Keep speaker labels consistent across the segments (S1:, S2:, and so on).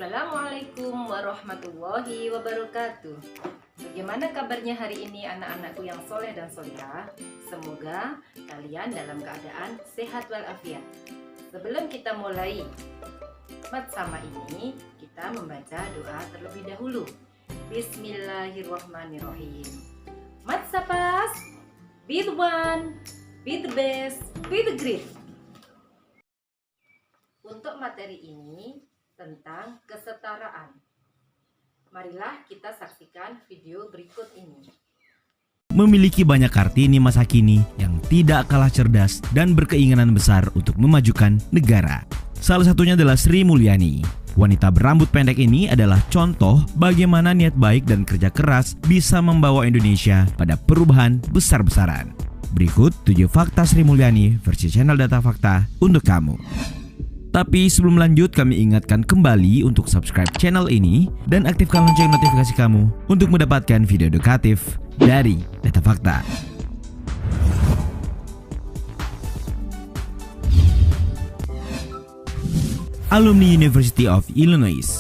S1: Assalamualaikum warahmatullahi wabarakatuh. Bagaimana kabarnya hari ini anak-anakku yang soleh dan solehah? Semoga kalian dalam keadaan sehat walafiat. Sebelum kita mulai mat sama ini, kita membaca doa terlebih dahulu. Bismillahirrahmanirrahim. Mat sapas, be the one, be the best, be the great. Untuk materi ini tentang kesetaraan. Marilah kita saksikan video berikut ini.
S2: Memiliki banyak Kartini masa kini yang tidak kalah cerdas dan berkeinginan besar untuk memajukan negara. Salah satunya adalah Sri Mulyani. Wanita berambut pendek ini adalah contoh bagaimana niat baik dan kerja keras bisa membawa Indonesia pada perubahan besar-besaran. Berikut 7 fakta Sri Mulyani versi channel Data Fakta untuk kamu. Tapi sebelum lanjut, kami ingatkan kembali untuk subscribe channel ini dan aktifkan lonceng notifikasi kamu untuk mendapatkan video edukatif dari Data Fakta. Alumni University of Illinois.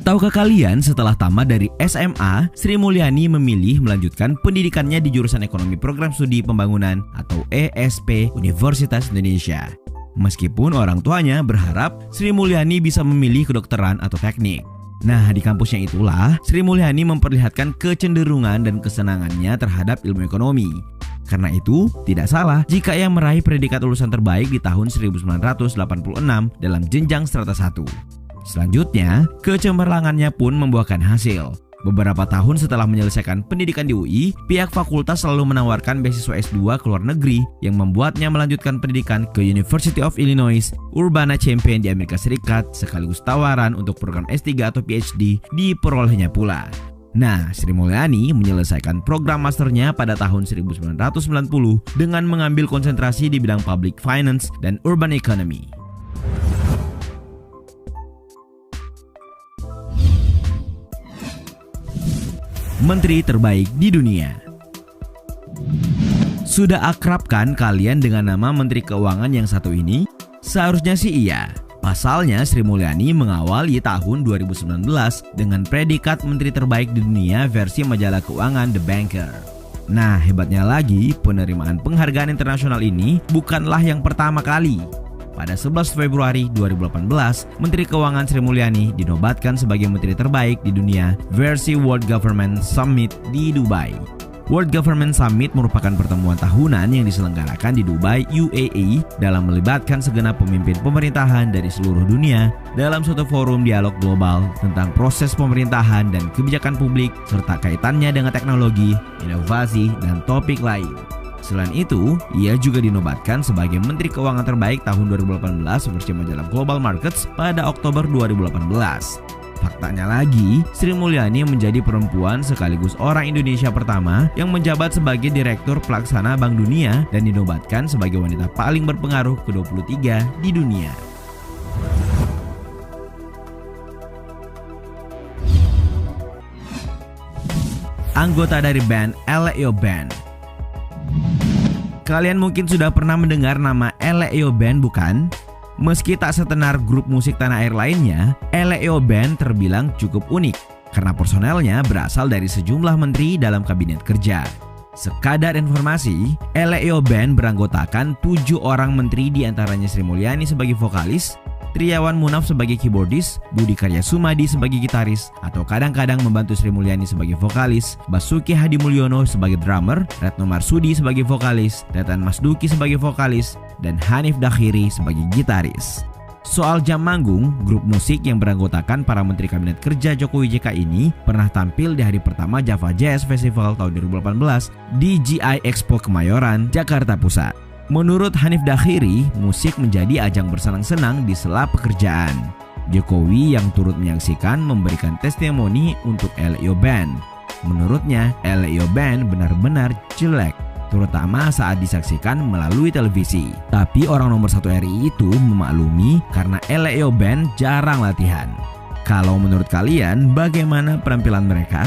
S2: Tahukah kalian setelah tamat dari SMA, Sri Mulyani memilih melanjutkan pendidikannya di jurusan Ekonomi Program Studi Pembangunan atau ESP Universitas Indonesia. Meskipun orang tuanya berharap Sri Mulyani bisa memilih kedokteran atau teknik. Nah, di kampusnya itulah Sri Mulyani memperlihatkan kecenderungan dan kesenangannya terhadap ilmu ekonomi. Karena itu, tidak salah jika ia meraih predikat lulusan terbaik di tahun 1986 dalam jenjang strata 1. Selanjutnya, kecemerlangannya pun membuahkan hasil. Beberapa tahun setelah menyelesaikan pendidikan di UI, pihak fakultas selalu menawarkan beasiswa S2 ke luar negeri yang membuatnya melanjutkan pendidikan ke University of Illinois, Urbana-Champaign di Amerika Serikat, sekaligus tawaran untuk program S3 atau PhD diperolehnya pula. Nah, Sri Mulyani menyelesaikan program masternya pada tahun 1990 dengan mengambil konsentrasi di bidang public finance dan urban economy. Menteri terbaik di dunia. Sudah akrab kan kalian dengan nama Menteri Keuangan yang satu ini? Seharusnya sih iya. Pasalnya Sri Mulyani mengawali tahun 2019 dengan predikat Menteri terbaik di dunia versi majalah keuangan The Banker. Nah, hebatnya lagi, penerimaan penghargaan internasional ini bukanlah yang pertama kali. Pada 11 Februari 2018, Menteri Keuangan Sri Mulyani dinobatkan sebagai Menteri terbaik di dunia versi World Government Summit di Dubai. World Government Summit merupakan pertemuan tahunan yang diselenggarakan di Dubai, UAE dalam melibatkan segenap pemimpin pemerintahan dari seluruh dunia dalam suatu forum dialog global tentang proses pemerintahan dan kebijakan publik serta kaitannya dengan teknologi, inovasi, dan topik lain. Selain itu, ia juga dinobatkan sebagai Menteri Keuangan terbaik tahun 2018 versi majalah Global Markets pada Oktober 2018. Faktanya lagi, Sri Mulyani menjadi perempuan sekaligus orang Indonesia pertama yang menjabat sebagai Direktur Pelaksana Bank Dunia dan dinobatkan sebagai wanita paling berpengaruh ke-23 di dunia. Anggota dari band Eleo Band. Kalian mungkin sudah pernah mendengar nama Eleo Band, bukan? Meski tak setenar grup musik tanah air lainnya, Eleo Band terbilang cukup unik karena personelnya berasal dari sejumlah menteri dalam kabinet kerja. Sekadar informasi, Eleo Band beranggotakan 7 orang menteri, diantaranya Sri Mulyani sebagai vokalis, Triawan Munaf sebagai keyboardis, Budi Karya Sumadi sebagai gitaris atau kadang-kadang membantu Sri Mulyani sebagai vokalis, Basuki Hadi Mulyono sebagai drummer, Retno Marsudi sebagai vokalis, Teten Masduki sebagai vokalis, dan Hanif Dakhiri sebagai gitaris. Soal jam manggung, grup musik yang beranggotakan para menteri kabinet kerja Jokowi JK ini pernah tampil di hari pertama Java Jazz Festival tahun 2018 di GI Expo Kemayoran, Jakarta Pusat. Menurut Hanif Dakhiri, musik menjadi ajang bersenang-senang di sela pekerjaan. Jokowi yang turut menyaksikan memberikan testimoni untuk Eleo Band. Menurutnya, Eleo Band benar-benar jelek, terutama saat disaksikan melalui televisi. Tapi orang nomor 1 RI itu memaklumi karena Eleo Band jarang latihan. Kalau menurut kalian, bagaimana penampilan mereka?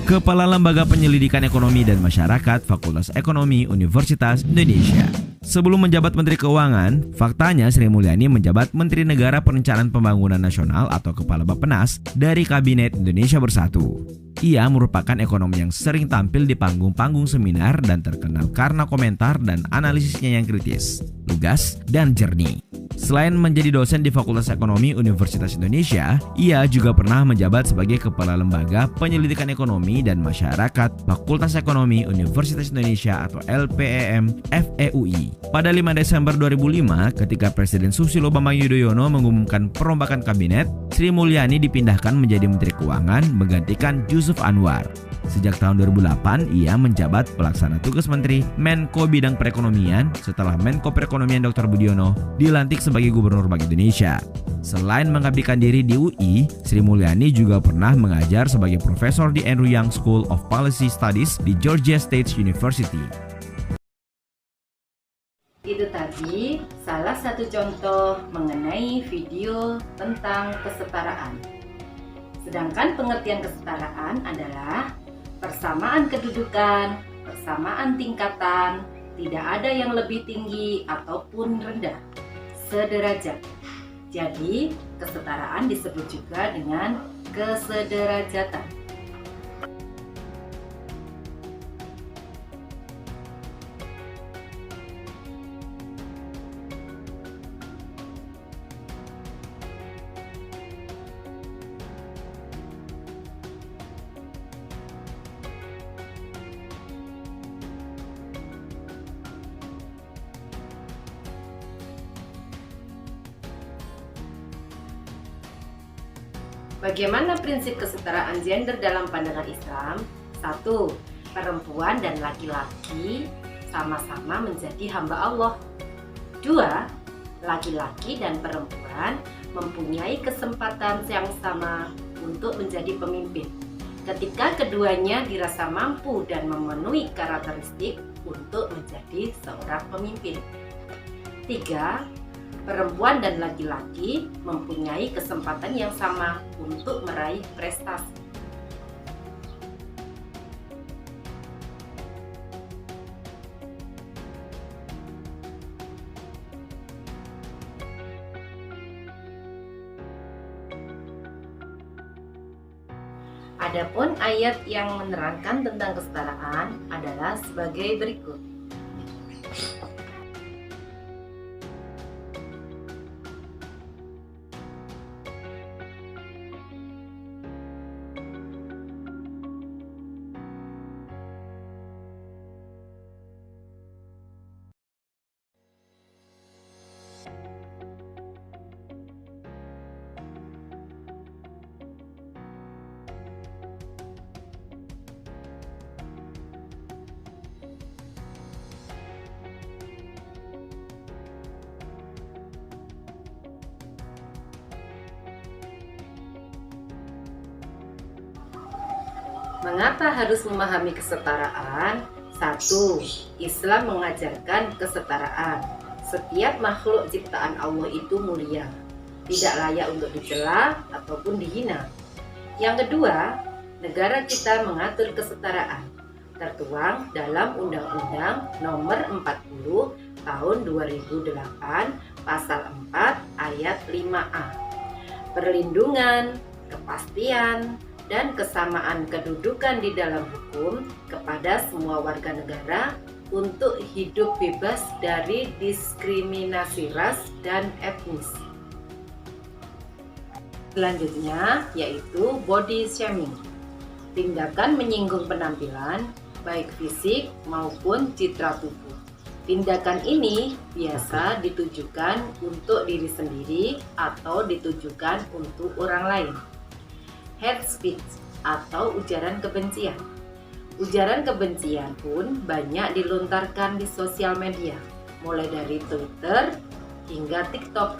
S2: Kepala Lembaga Penyelidikan Ekonomi dan Masyarakat Fakultas Ekonomi Universitas Indonesia. Sebelum menjabat Menteri Keuangan, faktanya Sri Mulyani menjabat Menteri Negara Perencanaan Pembangunan Nasional atau Kepala Bappenas dari Kabinet Indonesia Bersatu. Ia merupakan ekonom yang sering tampil di panggung-panggung seminar dan terkenal karena komentar dan analisisnya yang kritis, lugas, dan jernih. Selain menjadi dosen di Fakultas Ekonomi Universitas Indonesia, ia juga pernah menjabat sebagai Kepala Lembaga Penyelidikan Ekonomi dan Masyarakat Fakultas Ekonomi Universitas Indonesia atau LPEM FEUI. Pada 5 Desember 2005, ketika Presiden Susilo Bambang Yudhoyono mengumumkan perombakan kabinet, Sri Mulyani dipindahkan menjadi Menteri Keuangan menggantikan Yusuf Anwar. Sejak tahun 2008, ia menjabat pelaksana tugas Menteri Menko Bidang Perekonomian setelah Menko Perekonomian Dr. Budiono dilantik sebagai Gubernur Bank Indonesia. Selain mengabdikan diri di UI, Sri Mulyani juga pernah mengajar sebagai profesor di Andrew Yang School of Policy Studies di Georgia State University.
S1: Itu tadi salah satu contoh mengenai video tentang kesetaraan. Sedangkan pengertian kesetaraan adalah persamaan kedudukan, persamaan tingkatan, tidak ada yang lebih tinggi ataupun rendah, sederajat. Jadi, kesetaraan disebut juga dengan kesederajatan. Bagaimana prinsip kesetaraan gender dalam pandangan Islam? 1. Perempuan dan laki-laki sama-sama menjadi hamba Allah. 2. Laki-laki dan perempuan mempunyai kesempatan yang sama untuk menjadi pemimpin ketika keduanya dirasa mampu dan memenuhi karakteristik untuk menjadi seorang pemimpin. 3. Perempuan dan laki-laki mempunyai kesempatan yang sama untuk meraih prestasi. Adapun ayat yang menerangkan tentang kesetaraan adalah sebagai berikut. Mengapa harus memahami kesetaraan? 1. Islam mengajarkan kesetaraan. Setiap makhluk ciptaan Allah itu mulia, tidak layak untuk dicela ataupun dihina. Yang kedua, negara kita mengatur kesetaraan, tertuang dalam Undang-Undang Nomor 40 Tahun 2008 Pasal 4 Ayat 5A. Perlindungan, kepastian, dan kesamaan kedudukan di dalam hukum kepada semua warga negara untuk hidup bebas dari diskriminasi ras dan etnis. Selanjutnya yaitu body shaming, tindakan menyinggung penampilan baik fisik maupun citra tubuh. Tindakan ini biasa ditujukan untuk diri sendiri atau ditujukan untuk orang lain. Hate speech atau ujaran kebencian. Ujaran kebencian pun banyak dilontarkan di sosial media, mulai dari Twitter hingga TikTok.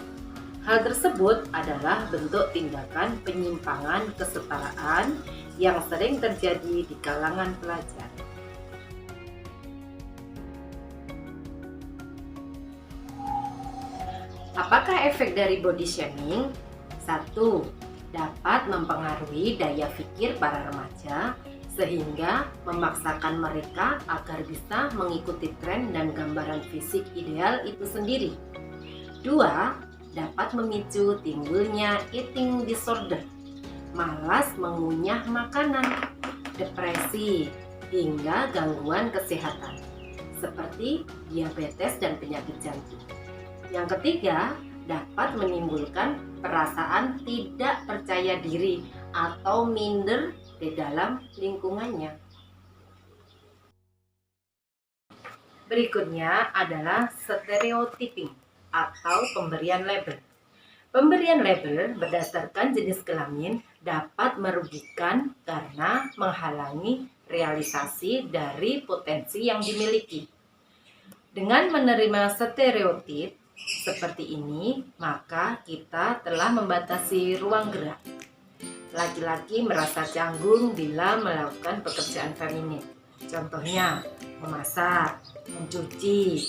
S1: Hal tersebut adalah bentuk tindakan penyimpangan kesetaraan yang sering terjadi di kalangan pelajar. Apakah efek dari body shaming? 1. Dapat mempengaruhi daya pikir para remaja sehingga memaksakan mereka agar bisa mengikuti tren dan gambaran fisik ideal itu sendiri. 2. Dapat memicu timbulnya eating disorder, malas mengunyah makanan, depresi, hingga gangguan kesehatan seperti diabetes dan penyakit jantung. Yang ketiga, dapat menimbulkan perasaan tidak percaya diri atau minder di dalam lingkungannya. Berikutnya adalah stereotyping atau pemberian label. Pemberian label berdasarkan jenis kelamin dapat merugikan karena menghalangi realisasi dari potensi yang dimiliki. Dengan menerima stereotip seperti ini, maka kita telah membatasi ruang gerak. Laki-laki merasa canggung bila melakukan pekerjaan feminin. Contohnya, memasak, mencuci,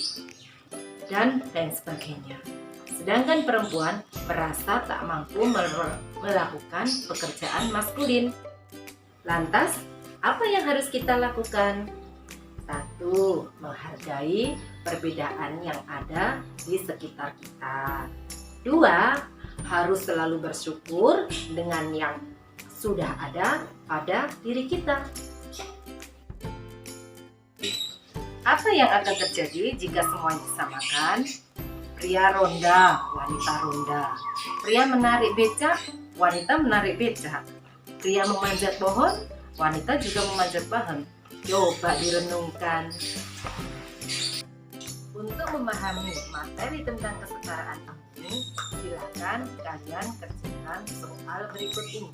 S1: dan lain sebagainya. Sedangkan perempuan merasa tak mampu melakukan pekerjaan maskulin. Lantas, apa yang harus kita lakukan? 1. Menghargai perbedaan yang ada di sekitar kita. 2. Harus selalu bersyukur dengan yang sudah ada pada diri kita. Apa yang akan terjadi jika semuanya disamakan? Pria ronda, wanita ronda. Pria menarik becak, wanita menarik becak. Pria memanjat pohon, wanita juga memanjat pohon. Coba direnungkan. Untuk memahami materi tentang kesetaraan ini, silakan kalian kerjakan soal berikut ini.